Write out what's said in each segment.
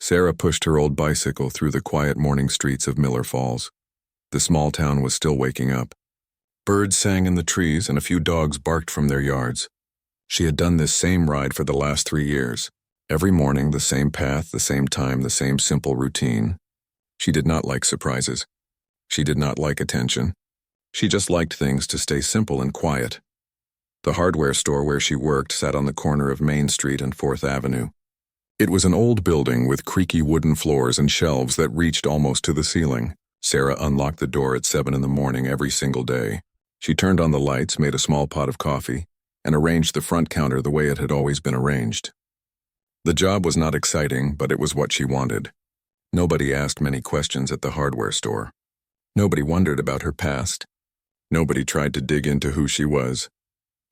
Sarah pushed her old bicycle through the quiet morning streets of Miller Falls. The small town was still waking up. Birds sang in the trees and a few dogs barked from their yards. She had done this same ride for the last 3 years. Every morning, the same path, the same time, the same simple routine. She did not like surprises. She did not like attention. She just liked things to stay simple and quiet. The hardware store where she worked sat on the corner of Main Street and 4th Avenue. It was an old building with creaky wooden floors and shelves that reached almost to the ceiling. Sarah unlocked the door at 7 in the morning every single day. She turned on the lights, made a small pot of coffee, and arranged the front counter the way it had always been arranged. The job was not exciting, but it was what she wanted. Nobody asked many questions at the hardware store. Nobody wondered about her past. Nobody tried to dig into who she was.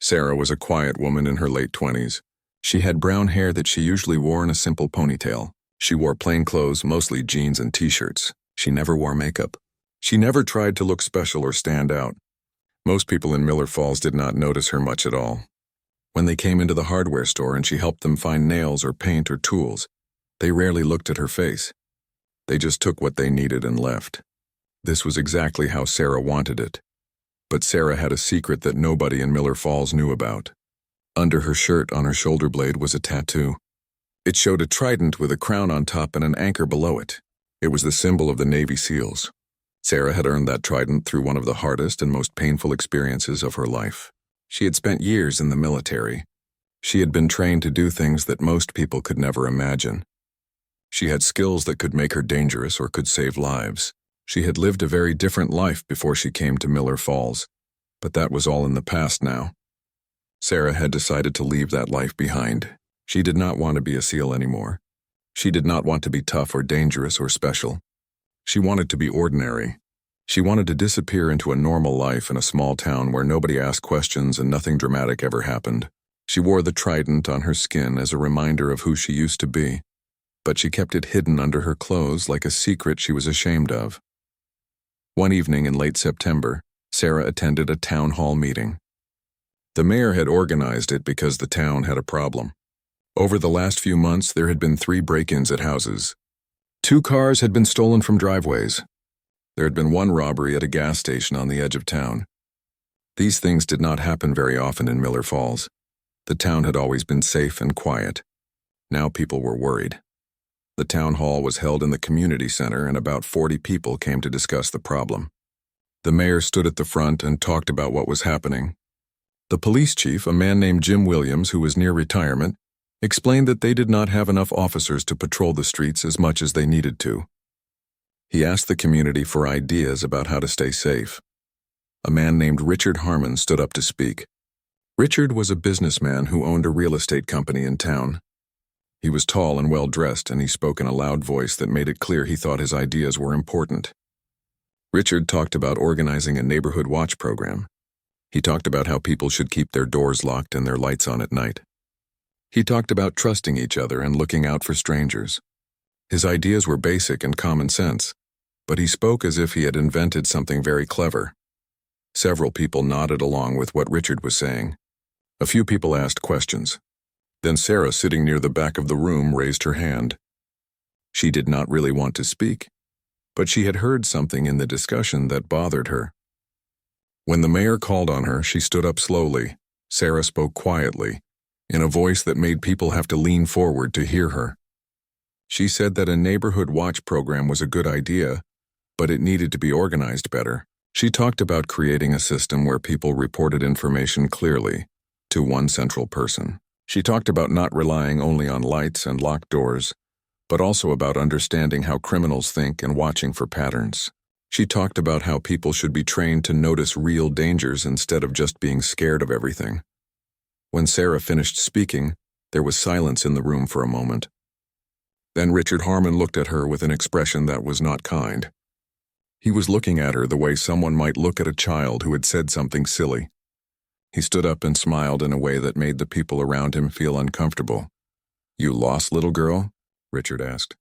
Sarah was a quiet woman in her late 20s. She had brown hair that she usually wore in a simple ponytail. She wore plain clothes, mostly jeans and t-shirts. She never wore makeup. She never tried to look special or stand out. Most people in Miller Falls did not notice her much at all. When they came into the hardware store and she helped them find nails or paint or tools, they rarely looked at her face. They just took what they needed and left. This was exactly how Sarah wanted it. But Sarah had a secret that nobody in Miller Falls knew about. Under her shirt, on her shoulder blade, was a tattoo. It showed a trident with a crown on top and an anchor below it. It was the symbol of the Navy SEALs. Sarah had earned that trident through one of the hardest and most painful experiences of her life. She had spent years in the military. She had been trained to do things that most people could never imagine. She had skills that could make her dangerous or could save lives. She had lived a very different life before she came to Miller Falls, but that was all in the past now. Sarah had decided to leave that life behind. She did not want to be a SEAL anymore. She did not want to be tough or dangerous or special. She wanted to be ordinary. She wanted to disappear into a normal life in a small town where nobody asked questions and nothing dramatic ever happened. She wore the trident on her skin as a reminder of who she used to be, but she kept it hidden under her clothes like a secret she was ashamed of. One evening in late September, Sarah attended a town hall meeting. The mayor had organized it because the town had a problem. Over the last few months, there had been 3 break-ins at houses. 2 cars had been stolen from driveways. There had been 1 robbery at a gas station on the edge of town. These things did not happen very often in Miller Falls. The town had always been safe and quiet. Now people were worried. The town hall was held in the community center and about 40 people came to discuss the problem. The mayor stood at the front and talked about what was happening. The police chief, a man named Jim Williams who was near retirement, explained that they did not have enough officers to patrol the streets as much as they needed to. He asked the community for ideas about how to stay safe. A man named Richard Harmon stood up to speak. Richard was a businessman who owned a real estate company in town. He was tall and well-dressed, and he spoke in a loud voice that made it clear he thought his ideas were important. Richard talked about organizing a neighborhood watch program. He talked about how people should keep their doors locked and their lights on at night. He talked about trusting each other and looking out for strangers. His ideas were basic and common sense, but he spoke as if he had invented something very clever. Several people nodded along with what Richard was saying. A few people asked questions. Then Sarah, sitting near the back of the room, raised her hand. She did not really want to speak, but she had heard something in the discussion that bothered her. When the mayor called on her, she stood up slowly. Sarah spoke quietly, in a voice that made people have to lean forward to hear her. She said that a neighborhood watch program was a good idea, but it needed to be organized better. She talked about creating a system where people reported information clearly to one central person. She talked about not relying only on lights and locked doors, but also about understanding how criminals think and watching for patterns. She talked about how people should be trained to notice real dangers instead of just being scared of everything. When Sarah finished speaking, there was silence in the room for a moment. Then Richard Harmon looked at her with an expression that was not kind. He was looking at her the way someone might look at a child who had said something silly. He stood up and smiled in a way that made the people around him feel uncomfortable. "You lost, little girl?" Richard asked.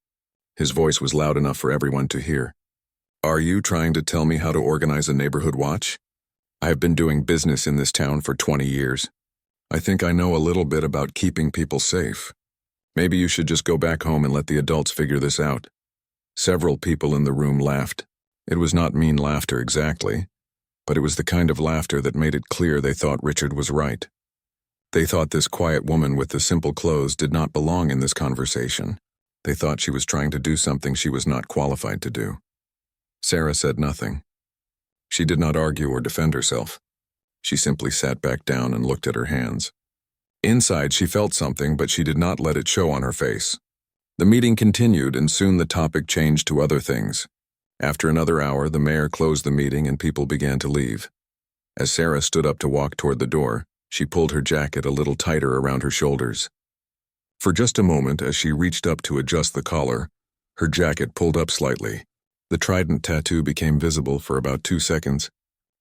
His voice was loud enough for everyone to hear. "Are you trying to tell me how to organize a neighborhood watch? I have been doing business in this town for 20 years. I think I know a little bit about keeping people safe. Maybe you should just go back home and let the adults figure this out." Several people in the room laughed. It was not mean laughter exactly, but it was the kind of laughter that made it clear they thought Richard was right. They thought this quiet woman with the simple clothes did not belong in this conversation. They thought she was trying to do something she was not qualified to do. Sarah said nothing. She did not argue or defend herself. She simply sat back down and looked at her hands. Inside, she felt something, but she did not let it show on her face. The meeting continued, and soon the topic changed to other things. After another hour, the mayor closed the meeting and people began to leave. As Sarah stood up to walk toward the door, she pulled her jacket a little tighter around her shoulders. For just a moment, as she reached up to adjust the collar, her jacket pulled up slightly. The Trident tattoo became visible for about 2 seconds.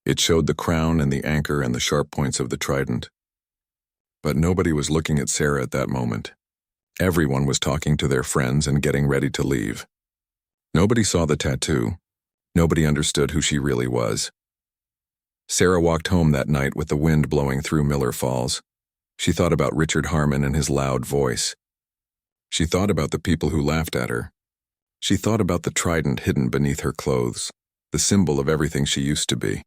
It showed the crown and the anchor and the sharp points of the trident. But nobody was looking at Sarah at that moment. Everyone was talking to their friends and getting ready to leave. Nobody saw the tattoo. Nobody understood who she really was. Sarah walked home that night with the wind blowing through Miller Falls. She thought about Richard Harmon and his loud voice. She thought about the people who laughed at her. She thought about the trident hidden beneath her clothes, the symbol of everything she used to be.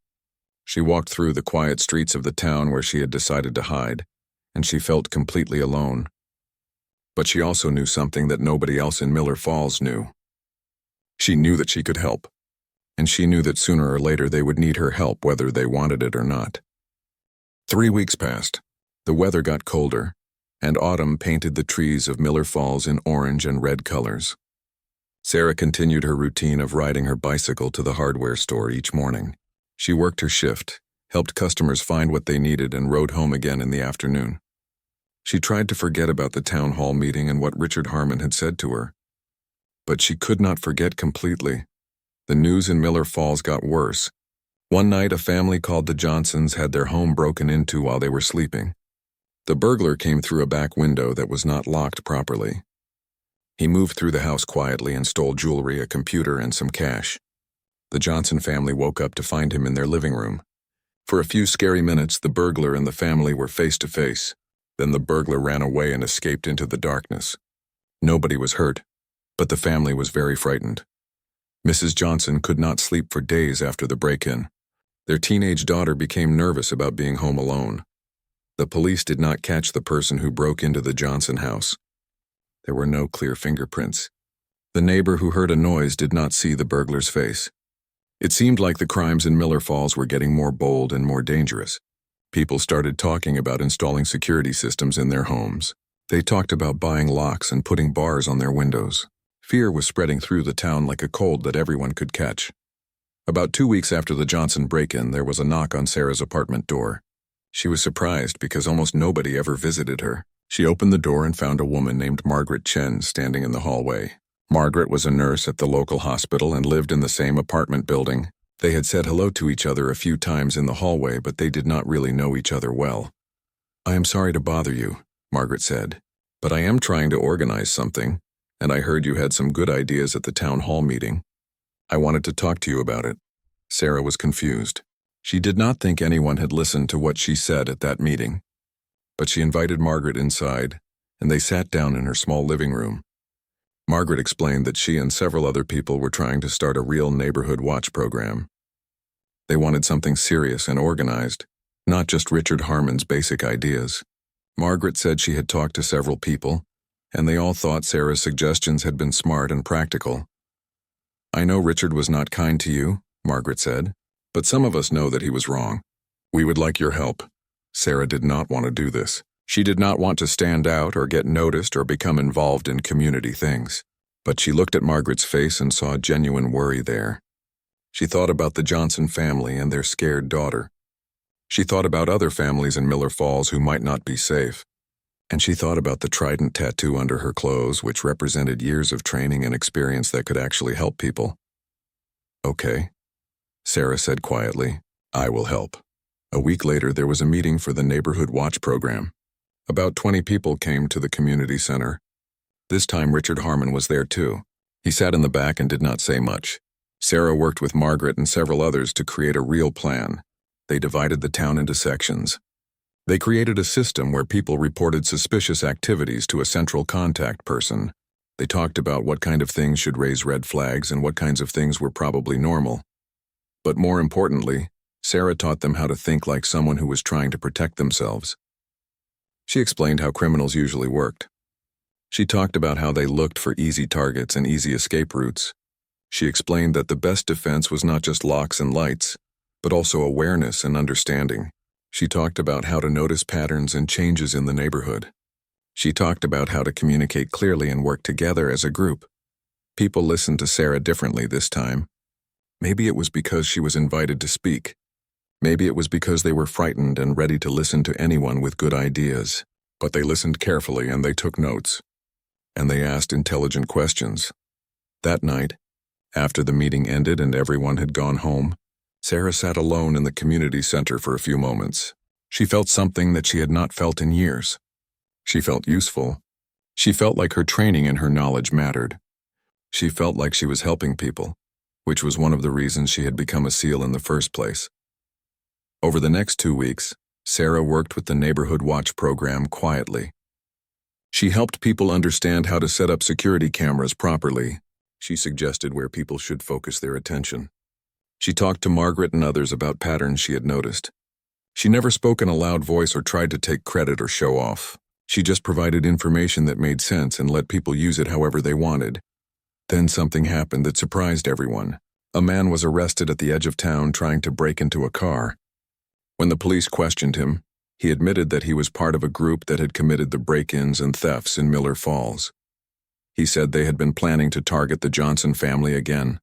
She walked through the quiet streets of the town where she had decided to hide, and she felt completely alone. But she also knew something that nobody else in Miller Falls knew. She knew that she could help, and she knew that sooner or later they would need her help whether they wanted it or not. 3 weeks passed. The weather got colder, and autumn painted the trees of Miller Falls in orange and red colors. Sarah continued her routine of riding her bicycle to the hardware store each morning. She worked her shift, helped customers find what they needed, and rode home again in the afternoon. She tried to forget about the town hall meeting and what Richard Harmon had said to her. But she could not forget completely. The news in Miller Falls got worse. One night, a family called the Johnsons had their home broken into while they were sleeping. The burglar came through a back window that was not locked properly. He moved through the house quietly and stole jewelry, a computer, and some cash. The Johnson family woke up to find him in their living room. For a few scary minutes, the burglar and the family were face to face. Then the burglar ran away and escaped into the darkness. Nobody was hurt, but the family was very frightened. Mrs. Johnson could not sleep for days after the break-in. Their teenage daughter became nervous about being home alone. The police did not catch the person who broke into the Johnson house. There were no clear fingerprints. The neighbor who heard a noise did not see the burglar's face. It seemed like the crimes in Miller Falls were getting more bold and more dangerous. People started talking about installing security systems in their homes. They talked about buying locks and putting bars on their windows. Fear was spreading through the town like a cold that everyone could catch. About 2 weeks after the Johnson break-in, there was a knock on Sarah's apartment door. She was surprised because almost nobody ever visited her. She opened the door and found a woman named Margaret Chen standing in the hallway. Margaret was a nurse at the local hospital and lived in the same apartment building. They had said hello to each other a few times in the hallway, but they did not really know each other well. "I am sorry to bother you," Margaret said, "but I am trying to organize something, and I heard you had some good ideas at the town hall meeting. I wanted to talk to you about it." Sarah was confused. She did not think anyone had listened to what she said at that meeting. But she invited Margaret inside, and they sat down in her small living room. Margaret explained that she and several other people were trying to start a real neighborhood watch program. They wanted something serious and organized, not just Richard Harmon's basic ideas. Margaret said she had talked to several people, and they all thought Sarah's suggestions had been smart and practical. "I know Richard was not kind to you," Margaret said, "but some of us know that he was wrong. We would like your help." Sarah did not want to do this. She did not want to stand out or get noticed or become involved in community things. But she looked at Margaret's face and saw genuine worry there. She thought about the Johnson family and their scared daughter. She thought about other families in Miller Falls who might not be safe. And she thought about the Trident tattoo under her clothes, which represented years of training and experience that could actually help people. "Okay," Sarah said quietly, "I will help." A week later, there was a meeting for the Neighborhood Watch program. About 20 people came to the community center. This time, Richard Harmon was there too. He sat in the back and did not say much. Sarah worked with Margaret and several others to create a real plan. They divided the town into sections. They created a system where people reported suspicious activities to a central contact person. They talked about what kind of things should raise red flags and what kinds of things were probably normal. But more importantly, Sarah taught them how to think like someone who was trying to protect themselves. She explained how criminals usually worked. She talked about how they looked for easy targets and easy escape routes. She explained that the best defense was not just locks and lights, but also awareness and understanding. She talked about how to notice patterns and changes in the neighborhood. She talked about how to communicate clearly and work together as a group. People listened to Sarah differently this time. Maybe it was because she was invited to speak. Maybe it was because they were frightened and ready to listen to anyone with good ideas. But they listened carefully and they took notes. And they asked intelligent questions. That night, after the meeting ended and everyone had gone home, Sarah sat alone in the community center for a few moments. She felt something that she had not felt in years. She felt useful. She felt like her training and her knowledge mattered. She felt like she was helping people, which was one of the reasons she had become a SEAL in the first place. Over the next 2 weeks, Sarah worked with the Neighborhood Watch program quietly. She helped people understand how to set up security cameras properly. She suggested where people should focus their attention. She talked to Margaret and others about patterns she had noticed. She never spoke in a loud voice or tried to take credit or show off. She just provided information that made sense and let people use it however they wanted. Then something happened that surprised everyone. A man was arrested at the edge of town trying to break into a car. When the police questioned him, he admitted that he was part of a group that had committed the break-ins and thefts in Miller Falls. He said they had been planning to target the Johnson family again,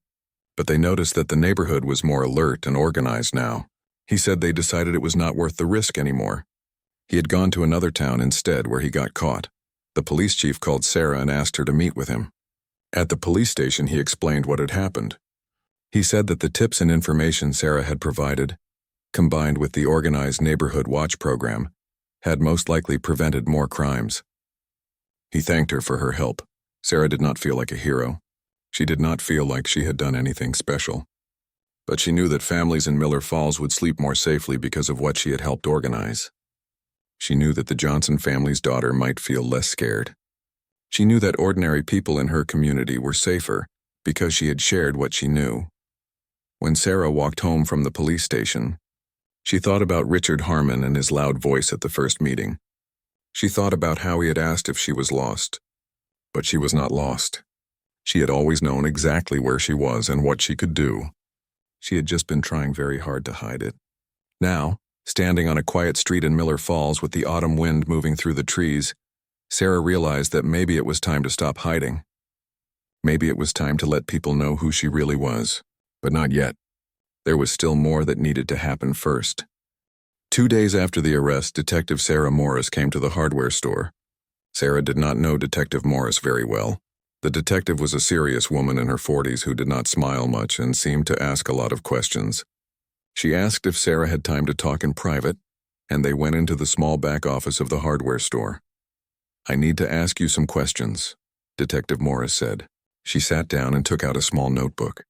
but they noticed that the neighborhood was more alert and organized now. He said they decided it was not worth the risk anymore. He had gone to another town instead where he got caught. The police chief called Sarah and asked her to meet with him. At the police station, he explained what had happened. He said that the tips and information Sarah had provided, combined with the organized Neighborhood Watch program, had most likely prevented more crimes. He thanked her for her help. Sarah did not feel like a hero. She did not feel like she had done anything special. But she knew that families in Miller Falls would sleep more safely because of what she had helped organize. She knew that the Johnson family's daughter might feel less scared. She knew that ordinary people in her community were safer because she had shared what she knew. When Sarah walked home from the police station, she thought about Richard Harmon and his loud voice at the first meeting. She thought about how he had asked if she was lost. But she was not lost. She had always known exactly where she was and what she could do. She had just been trying very hard to hide it. Now, standing on a quiet street in Miller Falls with the autumn wind moving through the trees, Sarah realized that maybe it was time to stop hiding. Maybe it was time to let people know who she really was. But not yet. There was still more that needed to happen first. 2 days after the arrest, Detective Sarah Morris came to the hardware store. Sarah did not know Detective Morris very well. The detective was a serious woman in her 40s who did not smile much and seemed to ask a lot of questions. She asked if Sarah had time to talk in private, and they went into the small back office of the hardware store. "I need to ask you some questions," Detective Morris said. She sat down and took out a small notebook.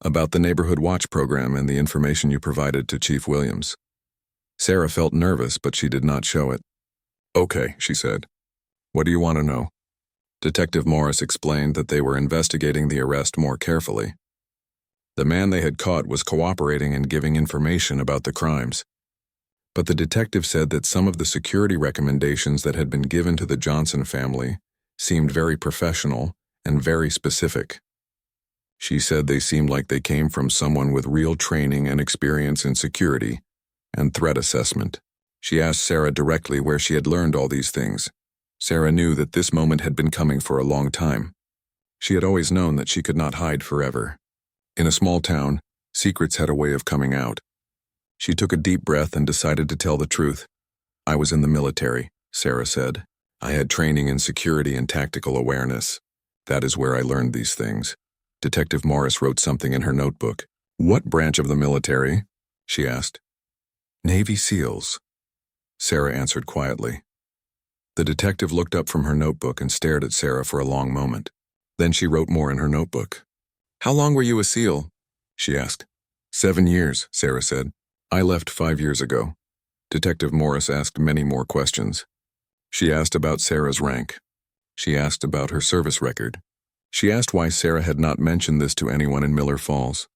"About the Neighborhood Watch program and the information you provided to Chief Williams." Sarah felt nervous, but she did not show it. "Okay," she said. "What do you want to know?" Detective Morris explained that they were investigating the arrest more carefully. The man they had caught was cooperating and giving information about the crimes. But the detective said that some of the security recommendations that had been given to the Johnson family seemed very professional and very specific. She said they seemed like they came from someone with real training and experience in security and threat assessment. She asked Sarah directly where she had learned all these things. Sarah knew that this moment had been coming for a long time. She had always known that she could not hide forever. In a small town, secrets had a way of coming out. She took a deep breath and decided to tell the truth. "I was in the military," Sarah said. "I had training in security and tactical awareness. That is where I learned these things." Detective Morris wrote something in her notebook. "What branch of the military?" she asked. "Navy SEALs," Sarah answered quietly. The detective looked up from her notebook and stared at Sarah for a long moment. Then she wrote more in her notebook. "How long were you a SEAL?" she asked. 7 years, Sarah said. "I left 5 years ago." Detective Morris asked many more questions. She asked about Sarah's rank. She asked about her service record. She asked why Sarah had not mentioned this to anyone in Miller Falls.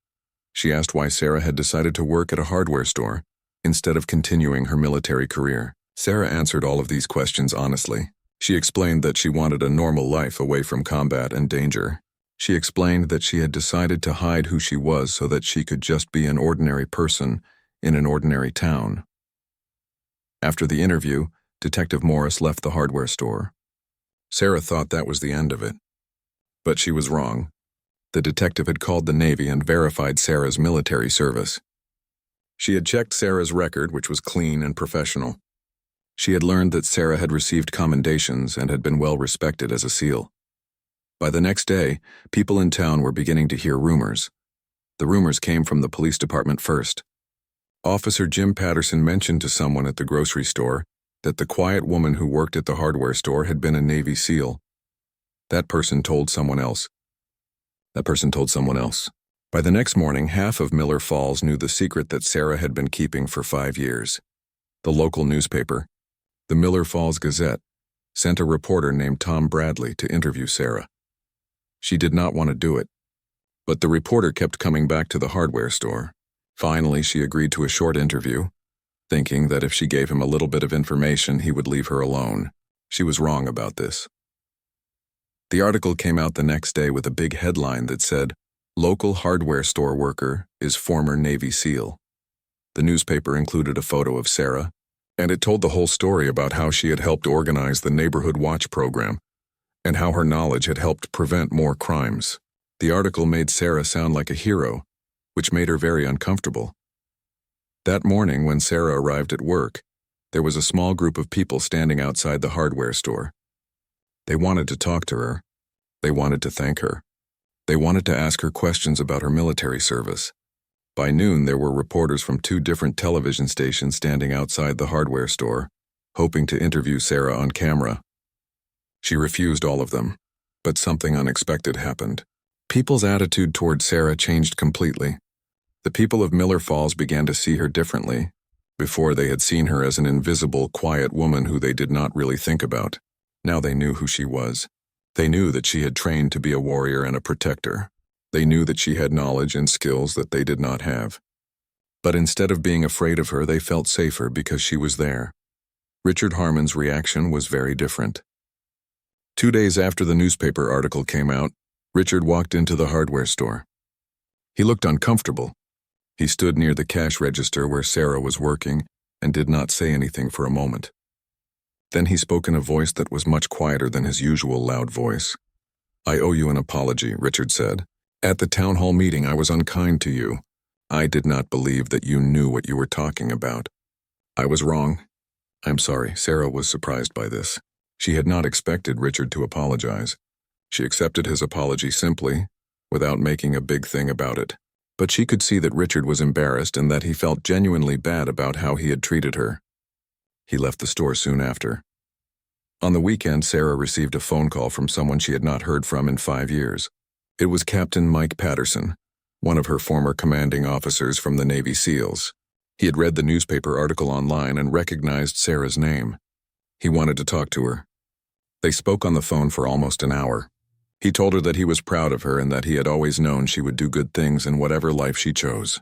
She asked why Sarah had decided to work at a hardware store instead of continuing her military career. Sarah answered all of these questions honestly. She explained that she wanted a normal life away from combat and danger. She explained that she had decided to hide who she was so that she could just be an ordinary person in an ordinary town. After the interview, Detective Morris left the hardware store. Sarah thought that was the end of it. But she was wrong. The detective had called the Navy and verified Sarah's military service. She had checked Sarah's record, which was clean and professional. She had learned that Sarah had received commendations and had been well respected as a SEAL. By the next day, people in town were beginning to hear rumors. The rumors came from the police department first. Officer Jim Patterson mentioned to someone at the grocery store that the quiet woman who worked at the hardware store had been a Navy SEAL. That person told someone else. That person told someone else. By the next morning, half of Miller Falls knew the secret that Sarah had been keeping for 5 years. The local newspaper, the Miller Falls Gazette, sent a reporter named Tom Bradley to interview Sarah. She did not want to do it, but the reporter kept coming back to the hardware store. Finally, she agreed to a short interview, thinking that if she gave him a little bit of information, he would leave her alone. She was wrong about this. The article came out the next day with a big headline that said, "Local hardware store worker is former Navy SEAL." The newspaper included a photo of Sarah, and it told the whole story about how she had helped organize the Neighborhood Watch program and how her knowledge had helped prevent more crimes. The article made Sarah sound like a hero, which made her very uncomfortable. That morning, when Sarah arrived at work, there was a small group of people standing outside the hardware store. They wanted to talk to her. They wanted to thank her. They wanted to ask her questions about her military service. By noon, there were reporters from 2 different television stations standing outside the hardware store, hoping to interview Sarah on camera. She refused all of them, but something unexpected happened. People's attitude toward Sarah changed completely. The people of Miller Falls began to see her differently. Before, they had seen her as an invisible, quiet woman who they did not really think about. Now they knew who she was. They knew that she had trained to be a warrior and a protector. They knew that she had knowledge and skills that they did not have. But instead of being afraid of her, they felt safer because she was there. Richard Harmon's reaction was very different. 2 days after the newspaper article came out, Richard walked into the hardware store. He looked uncomfortable. He stood near the cash register where Sarah was working and did not say anything for a moment. Then he spoke in a voice that was much quieter than his usual loud voice. "I owe you an apology," Richard said. "At the town hall meeting, I was unkind to you. I did not believe that you knew what you were talking about. I was wrong. I'm sorry." Sarah was surprised by this. She had not expected Richard to apologize. She accepted his apology simply, without making a big thing about it. But she could see that Richard was embarrassed and that he felt genuinely bad about how he had treated her. He left the store soon after. On the weekend, Sarah received a phone call from someone she had not heard from in 5 years. It was Captain Mike Patterson, one of her former commanding officers from the Navy SEALs. He had read the newspaper article online and recognized Sarah's name. He wanted to talk to her. They spoke on the phone for almost an hour. He told her that he was proud of her and that he had always known she would do good things in whatever life she chose.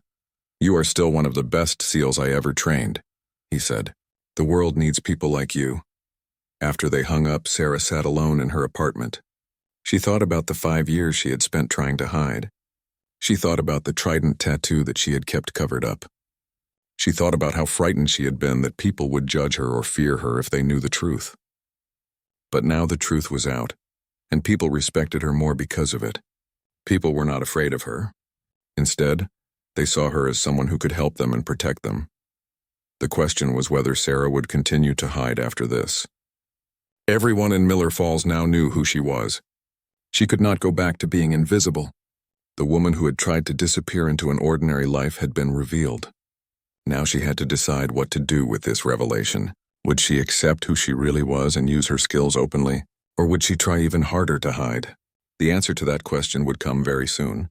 "You are still one of the best SEALs I ever trained," he said. "The world needs people like you." After they hung up, Sarah sat alone in her apartment. She thought about the 5 years she had spent trying to hide. She thought about the Trident tattoo that she had kept covered up. She thought about how frightened she had been that people would judge her or fear her if they knew the truth. But now the truth was out, and people respected her more because of it. People were not afraid of her. Instead, they saw her as someone who could help them and protect them. The question was whether Sarah would continue to hide after this. Everyone in Miller Falls now knew who she was. She could not go back to being invisible. The woman who had tried to disappear into an ordinary life had been revealed. Now she had to decide what to do with this revelation. Would she accept who she really was and use her skills openly, or would she try even harder to hide? The answer to that question would come very soon.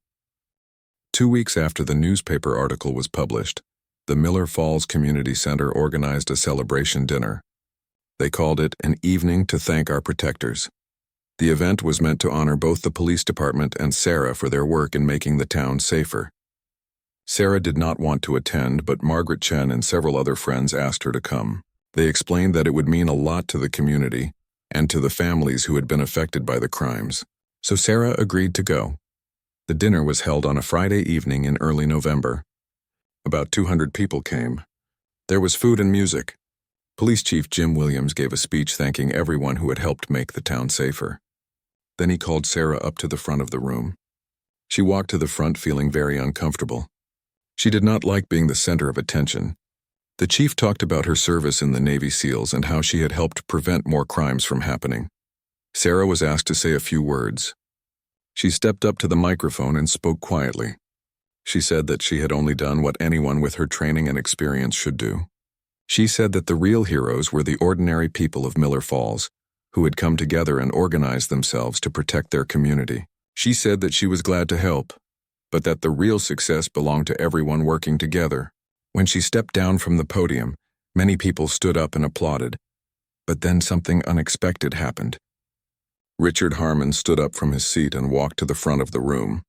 2 weeks after the newspaper article was published, the Miller Falls Community Center organized a celebration dinner. They called it an evening to thank our protectors. The event was meant to honor both the police department and Sarah for their work in making the town safer. Sarah did not want to attend, but Margaret Chen and several other friends asked her to come. They explained that it would mean a lot to the community and to the families who had been affected by the crimes. So Sarah agreed to go. The dinner was held on a Friday evening in early November. About 200 people came. There was food and music. Police Chief Jim Williams gave a speech thanking everyone who had helped make the town safer. Then he called Sarah up to the front of the room. She walked to the front feeling very uncomfortable. She did not like being the center of attention. The chief talked about her service in the Navy SEALs and how she had helped prevent more crimes from happening. Sarah was asked to say a few words. She stepped up to the microphone and spoke quietly. She said that she had only done what anyone with her training and experience should do. She said that the real heroes were the ordinary people of Miller Falls, who had come together and organized themselves to protect their community. She said that she was glad to help, but that the real success belonged to everyone working together. When she stepped down from the podium, many people stood up and applauded. But then something unexpected happened. Richard Harmon stood up from his seat and walked to the front of the room.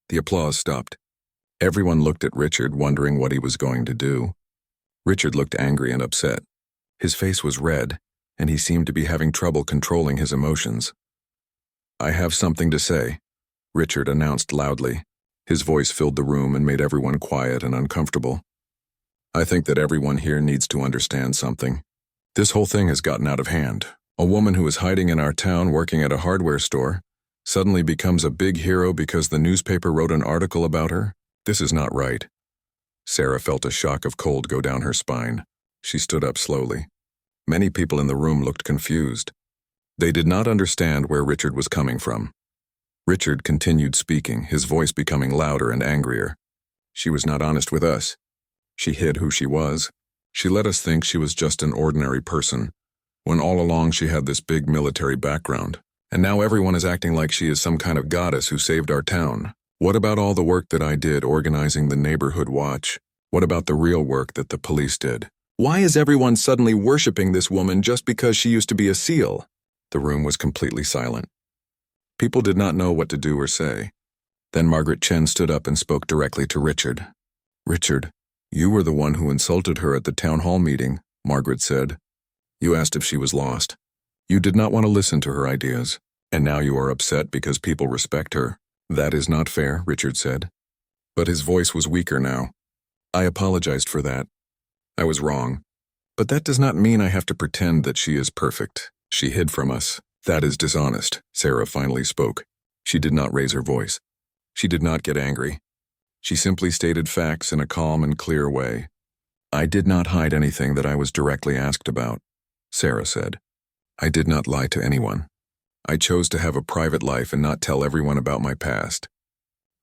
The applause stopped. Everyone looked at Richard, wondering what he was going to do. Richard looked angry and upset. His face was red, and he seemed to be having trouble controlling his emotions. "I have something to say," Richard announced loudly. His voice filled the room and made everyone quiet and uncomfortable. "I think that everyone here needs to understand something. This whole thing has gotten out of hand. A woman who is hiding in our town working at a hardware store suddenly becomes a big hero because the newspaper wrote an article about her. This is not right." Sarah felt a shock of cold go down her spine. She stood up slowly. Many people in the room looked confused. They did not understand where Richard was coming from. Richard continued speaking, his voice becoming louder and angrier. "She was not honest with us. She hid who she was. She let us think she was just an ordinary person, when all along she had this big military background. And now everyone is acting like she is some kind of goddess who saved our town. What about all the work that I did organizing the neighborhood watch? What about the real work that the police did? Why is everyone suddenly worshiping this woman just because she used to be a SEAL?" The room was completely silent. People did not know what to do or say. Then Margaret Chen stood up and spoke directly to Richard. "Richard, you were the one who insulted her at the town hall meeting," Margaret said. "You asked if she was lost. You did not want to listen to her ideas, and now you are upset because people respect her. That is not fair," Richard said. But his voice was weaker now. "I apologized for that. I was wrong. But that does not mean I have to pretend that she is perfect. She hid from us. That is dishonest," Sarah finally spoke. She did not raise her voice. She did not get angry. She simply stated facts in a calm and clear way. "I did not hide anything that I was directly asked about," Sarah said. "I did not lie to anyone. I chose to have a private life and not tell everyone about my past.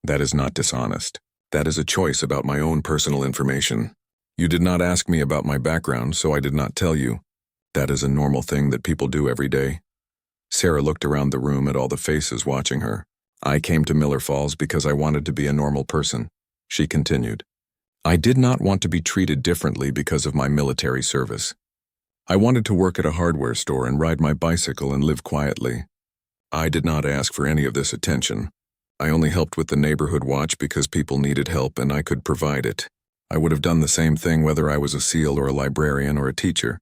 That is not dishonest. That is a choice about my own personal information. You did not ask me about my background, so I did not tell you. That is a normal thing that people do every day." Sarah looked around the room at all the faces watching her. "I came to Miller Falls because I wanted to be a normal person," she continued. "I did not want to be treated differently because of my military service. I wanted to work at a hardware store and ride my bicycle and live quietly. I did not ask for any of this attention. I only helped with the neighborhood watch because people needed help and I could provide it. I would have done the same thing whether I was a SEAL or a librarian or a teacher.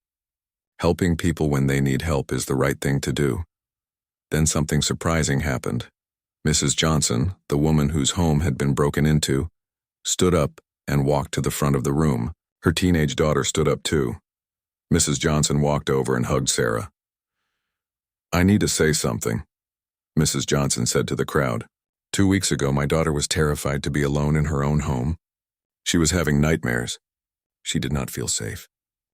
Helping people when they need help is the right thing to do." Then something surprising happened. Mrs. Johnson, the woman whose home had been broken into, stood up and walked to the front of the room. Her teenage daughter stood up too. Mrs. Johnson walked over and hugged Sarah. "I need to say something," Mrs. Johnson said to the crowd. 2 weeks ago, my daughter was terrified to be alone in her own home. She was having nightmares. She did not feel safe.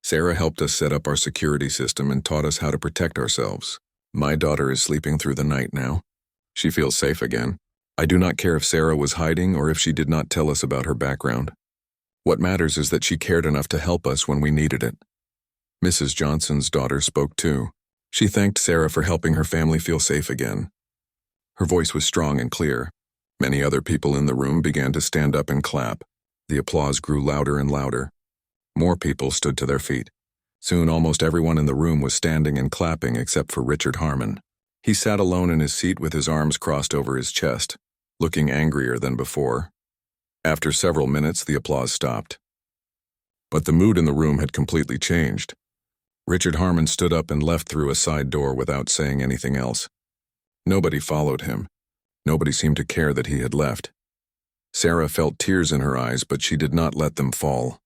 Sarah helped us set up our security system and taught us how to protect ourselves. My daughter is sleeping through the night now. She feels safe again. I do not care if Sarah was hiding or if she did not tell us about her background. What matters is that she cared enough to help us when we needed it." Mrs. Johnson's daughter spoke too. She thanked Sarah for helping her family feel safe again. Her voice was strong and clear. Many other people in the room began to stand up and clap. The applause grew louder and louder. More people stood to their feet. Soon almost everyone in the room was standing and clapping except for Richard Harmon. He sat alone in his seat with his arms crossed over his chest, looking angrier than before. After several minutes, the applause stopped. But the mood in the room had completely changed. Richard Harmon stood up and left through a side door without saying anything else. Nobody followed him. Nobody seemed to care that he had left. Sarah felt tears in her eyes, but she did not let them fall.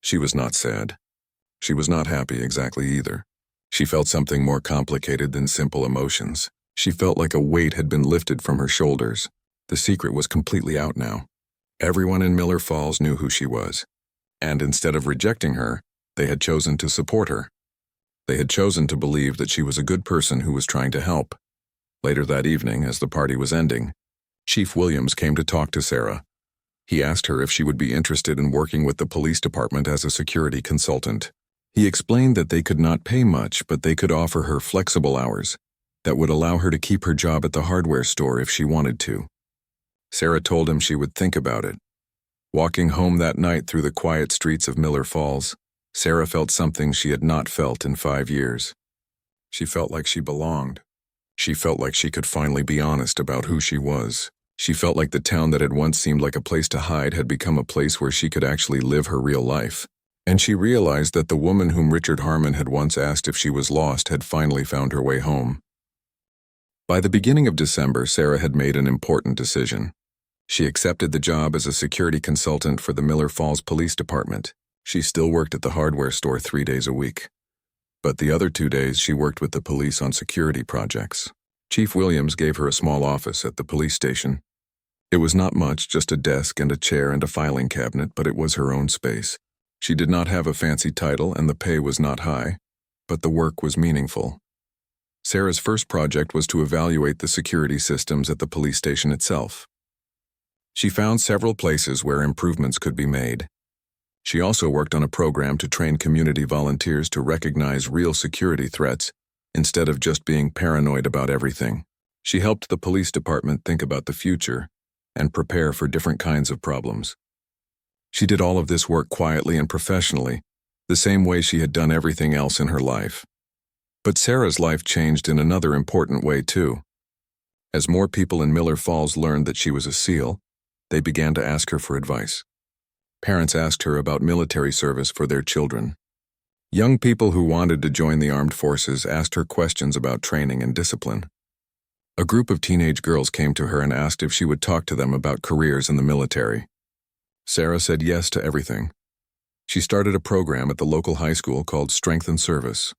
She was not sad. She was not happy exactly either. She felt something more complicated than simple emotions. She felt like a weight had been lifted from her shoulders. The secret was completely out now. Everyone in Miller Falls knew who she was. And instead of rejecting her, they had chosen to support her. They had chosen to believe that she was a good person who was trying to help. Later that evening, as the party was ending, Chief Williams came to talk to Sarah. He asked her if she would be interested in working with the police department as a security consultant. He explained that they could not pay much, but they could offer her flexible hours that would allow her to keep her job at the hardware store if she wanted to. Sarah told him she would think about it. Walking home that night through the quiet streets of Miller Falls, Sarah felt something she had not felt in 5 years. She felt like she belonged. She felt like she could finally be honest about who she was. She felt like the town that had once seemed like a place to hide had become a place where she could actually live her real life. And she realized that the woman whom Richard Harmon had once asked if she was lost had finally found her way home. By the beginning of December, Sarah had made an important decision. She accepted the job as a security consultant for the Miller Falls Police Department. She still worked at the hardware store 3 days a week. But the other 2 days she worked with the police on security projects. Chief Williams gave her a small office at the police station. It was not much, just a desk and a chair and a filing cabinet, but it was her own space. She did not have a fancy title and the pay was not high, but the work was meaningful. Sarah's first project was to evaluate the security systems at the police station itself. She found several places where improvements could be made. She also worked on a program to train community volunteers to recognize real security threats instead of just being paranoid about everything. She helped the police department think about the future and prepare for different kinds of problems. She did all of this work quietly and professionally, the same way she had done everything else in her life. But Sarah's life changed in another important way too. As more people in Miller Falls learned that she was a SEAL, they began to ask her for advice. Parents asked her about military service for their children. Young people who wanted to join the armed forces asked her questions about training and discipline. A group of teenage girls came to her and asked if she would talk to them about careers in the military. Sarah said yes to everything. She started a program at the local high school called Strength and Service.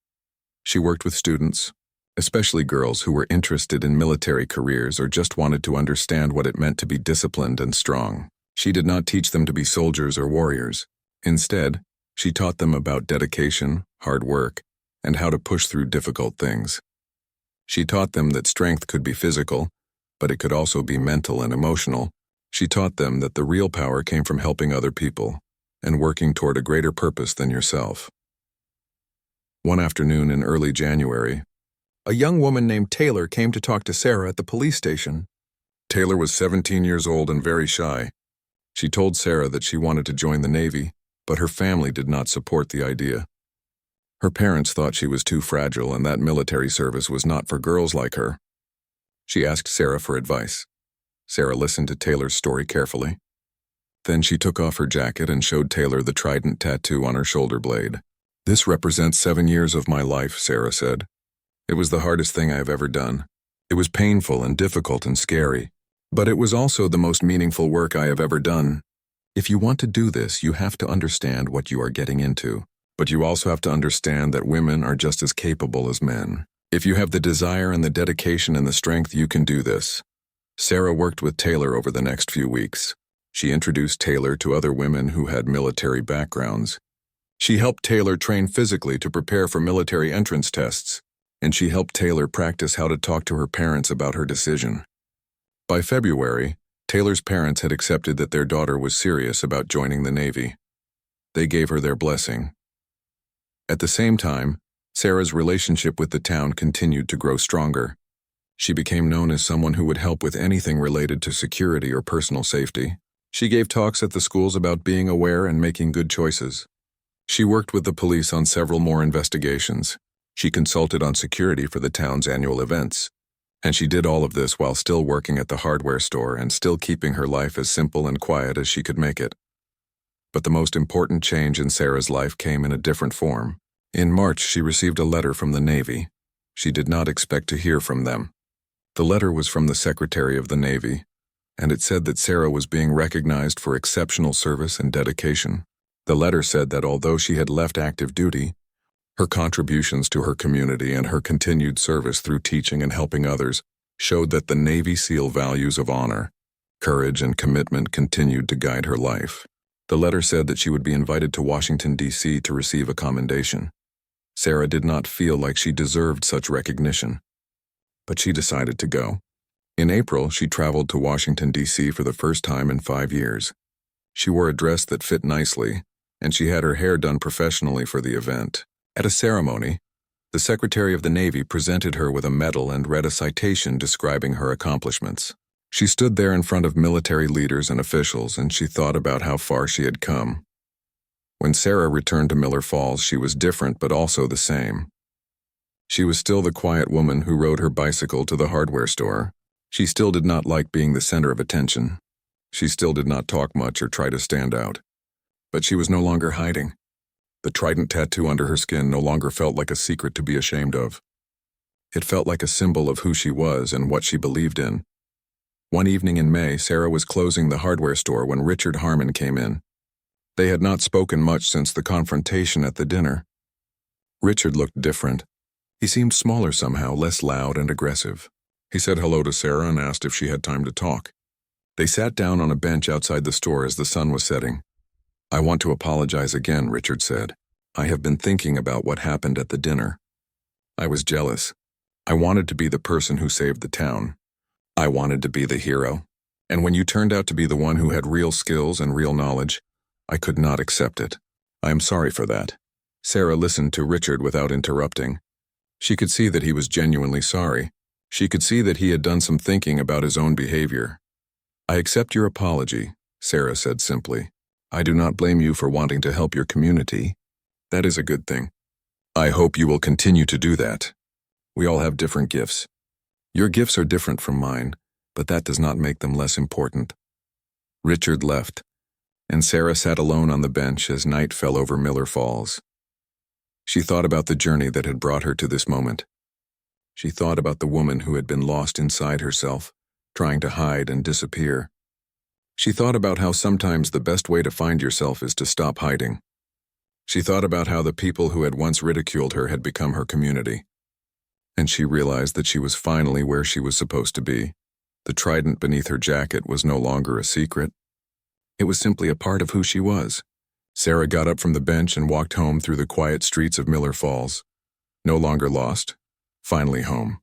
She worked with students, especially girls who were interested in military careers or just wanted to understand what it meant to be disciplined and strong. She did not teach them to be soldiers or warriors. Instead, she taught them about dedication, hard work, and how to push through difficult things. She taught them that strength could be physical, but it could also be mental and emotional. She taught them that the real power came from helping other people and working toward a greater purpose than yourself. One afternoon in early January, a young woman named Taylor came to talk to Sarah at the police station. Taylor was 17 years old and very shy. She told Sarah that she wanted to join the Navy, but her family did not support the idea. Her parents thought she was too fragile and that military service was not for girls like her. She asked Sarah for advice. Sarah listened to Taylor's story carefully. Then she took off her jacket and showed Taylor the Trident tattoo on her shoulder blade. "This represents 7 years of my life," Sarah said. "It was the hardest thing I have ever done. It was painful and difficult and scary, but it was also the most meaningful work I have ever done. If you want to do this, you have to understand what you are getting into. But you also have to understand that women are just as capable as men. If you have the desire and the dedication and the strength, you can do this." Sarah worked with Taylor over the next few weeks. She introduced Taylor to other women who had military backgrounds. She helped Taylor train physically to prepare for military entrance tests, and she helped Taylor practice how to talk to her parents about her decision. By February, Taylor's parents had accepted that their daughter was serious about joining the Navy. They gave her their blessing. At the same time, Sarah's relationship with the town continued to grow stronger. She became known as someone who would help with anything related to security or personal safety. She gave talks at the schools about being aware and making good choices. She worked with the police on several more investigations. She consulted on security for the town's annual events. And she did all of this while still working at the hardware store and still keeping her life as simple and quiet as she could make it. But the most important change in Sarah's life came in a different form. In March, she received a letter from the Navy. She did not expect to hear from them. The letter was from the Secretary of the Navy, and it said that Sarah was being recognized for exceptional service and dedication. The letter said that although she had left active duty, her contributions to her community and her continued service through teaching and helping others showed that the Navy SEAL values of honor, courage, and commitment continued to guide her life. The letter said that she would be invited to Washington, D.C. to receive a commendation. Sarah did not feel like she deserved such recognition, but she decided to go. In April, she traveled to Washington, D.C. for the first time in 5 years. She wore a dress that fit nicely, and she had her hair done professionally for the event. At a ceremony, the Secretary of the Navy presented her with a medal and read a citation describing her accomplishments. She stood there in front of military leaders and officials, and she thought about how far she had come. When Sarah returned to Miller Falls, she was different but also the same. She was still the quiet woman who rode her bicycle to the hardware store. She still did not like being the center of attention. She still did not talk much or try to stand out. But she was no longer hiding. The Trident tattoo under her skin no longer felt like a secret to be ashamed of. It felt like a symbol of who she was and what she believed in. One evening in May, Sarah was closing the hardware store when Richard Harmon came in. They had not spoken much since the confrontation at the dinner. Richard looked different. He seemed smaller somehow, less loud and aggressive. He said hello to Sarah and asked if she had time to talk. They sat down on a bench outside the store as the sun was setting. "I want to apologize again," Richard said. "I have been thinking about what happened at the dinner. I was jealous. I wanted to be the person who saved the town. I wanted to be the hero. And when you turned out to be the one who had real skills and real knowledge, I could not accept it. I am sorry for that." Sarah listened to Richard without interrupting. She could see that he was genuinely sorry. She could see that he had done some thinking about his own behavior. "I accept your apology," Sarah said simply. "I do not blame you for wanting to help your community. That is a good thing. I hope you will continue to do that. We all have different gifts. Your gifts are different from mine, but that does not make them less important." Richard left, and Sarah sat alone on the bench as night fell over Miller Falls. She thought about the journey that had brought her to this moment. She thought about the woman who had been lost inside herself, trying to hide and disappear. She thought about how sometimes the best way to find yourself is to stop hiding. She thought about how the people who had once ridiculed her had become her community. And she realized that she was finally where she was supposed to be. The trident beneath her jacket was no longer a secret. It was simply a part of who she was. Sarah got up from the bench and walked home through the quiet streets of Miller Falls. No longer lost, finally home.